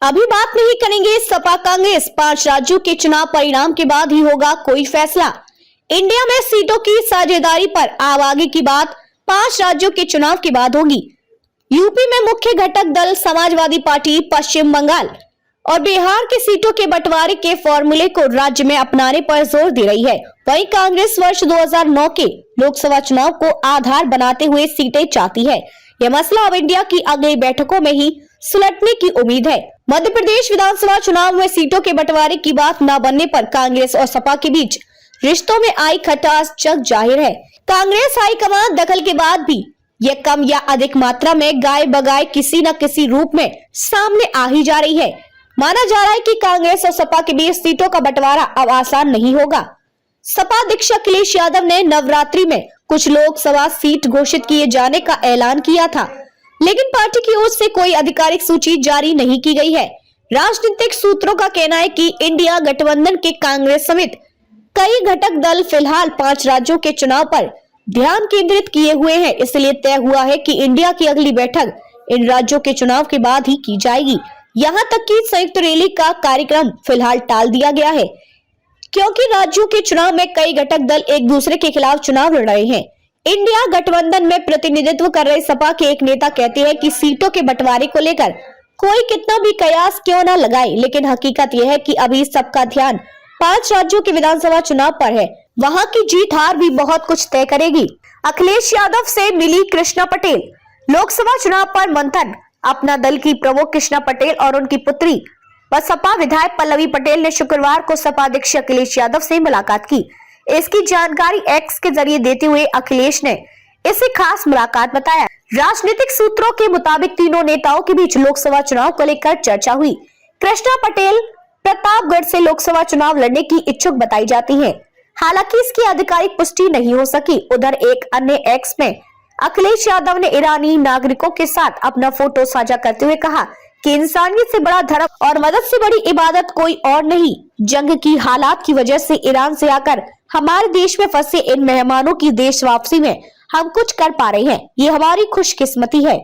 अभी बात नहीं करेंगे सपा कांग्रेस 5 राज्यों के चुनाव परिणाम के बाद ही होगा कोई फैसला। इंडिया में सीटों की साझेदारी पर अब आगे की बात 5 राज्यों के चुनाव के बाद होगी। यूपी में मुख्य घटक दल समाजवादी पार्टी पश्चिम बंगाल और बिहार के सीटों के बंटवारे के फॉर्मूले को राज्य में अपनाने पर जोर दे रही है। वहीं कांग्रेस वर्ष 2009 के लोकसभा चुनाव को आधार बनाते हुए सीटें चाहती है। यह मसला अब इंडिया की अगली बैठकों में ही सुलझने की उम्मीद है। मध्य प्रदेश विधानसभा चुनाव में सीटों के बंटवारे की बात न बनने पर कांग्रेस और सपा के बीच रिश्तों में आई खटास जग जाहिर है। कांग्रेस हाईकमान दखल के बाद भी यह कम या अधिक मात्रा में गाय बगाए किसी न किसी रूप में सामने आ ही जा रही है। माना जा रहा है कि कांग्रेस और सपा के बीच सीटों का बंटवारा अब आसान नहीं होगा। सपा अध्यक्ष अखिलेश यादव ने नवरात्रि में कुछ लोकसभा सीट घोषित किए जाने का ऐलान किया था, लेकिन पार्टी की ओर से कोई आधिकारिक सूची जारी नहीं की गई है। राजनीतिक सूत्रों का कहना है कि इंडिया गठबंधन के कांग्रेस समेत कई घटक दल फिलहाल 5 राज्यों के चुनाव पर ध्यान केंद्रित किए हुए हैं। इसलिए तय हुआ है कि इंडिया की अगली बैठक इन राज्यों के चुनाव के बाद ही की जाएगी। यहाँ तक कि संयुक्त रैली का कार्यक्रम फिलहाल टाल दिया गया है, क्योंकि राज्यों के चुनाव में कई घटक दल एक दूसरे के खिलाफ चुनाव लड़ रहे हैं। इंडिया गठबंधन में प्रतिनिधित्व कर रहे सपा के एक नेता कहते हैं कि सीटों के बंटवारे को लेकर कोई कितना भी कयास क्यों न लगाए, लेकिन हकीकत यह है कि अभी सबका ध्यान 5 राज्यों के विधानसभा चुनाव पर है। वहां की जीत हार भी बहुत कुछ तय करेगी। अखिलेश यादव से मिली कृष्णा पटेल। लोकसभा चुनाव पर मंथन। अपना दल की प्रमुख कृष्णा पटेल और उनकी पुत्री व सपा विधायक पल्लवी पटेल ने शुक्रवार को सपा अध्यक्ष अखिलेश यादव से मुलाकात की। इसकी जानकारी एक्स के जरिए देते हुए अखिलेश ने इसे खास मुलाकात बताया। राजनीतिक सूत्रों के मुताबिक तीनों नेताओं के बीच लोकसभा चुनाव को लेकर चर्चा हुई। कृष्णा पटेल प्रतापगढ़ से लोकसभा चुनाव लड़ने की इच्छुक बताई जाती हैं। हालांकि इसकी आधिकारिक पुष्टि नहीं हो सकी। उधर एक अन्य एक्स में अखिलेश यादव ने ईरानी नागरिकों के साथ अपना फोटो साझा करते हुए कहा कि इंसानियत से बड़ा धर्म और मदद से बड़ी इबादत कोई और नहीं। जंग की हालात की वजह से ईरान से आकर हमारे देश में फंसे इन मेहमानों की देश वापसी में हम कुछ कर पा रहे हैं। ये हमारी खुशकिस्मती है।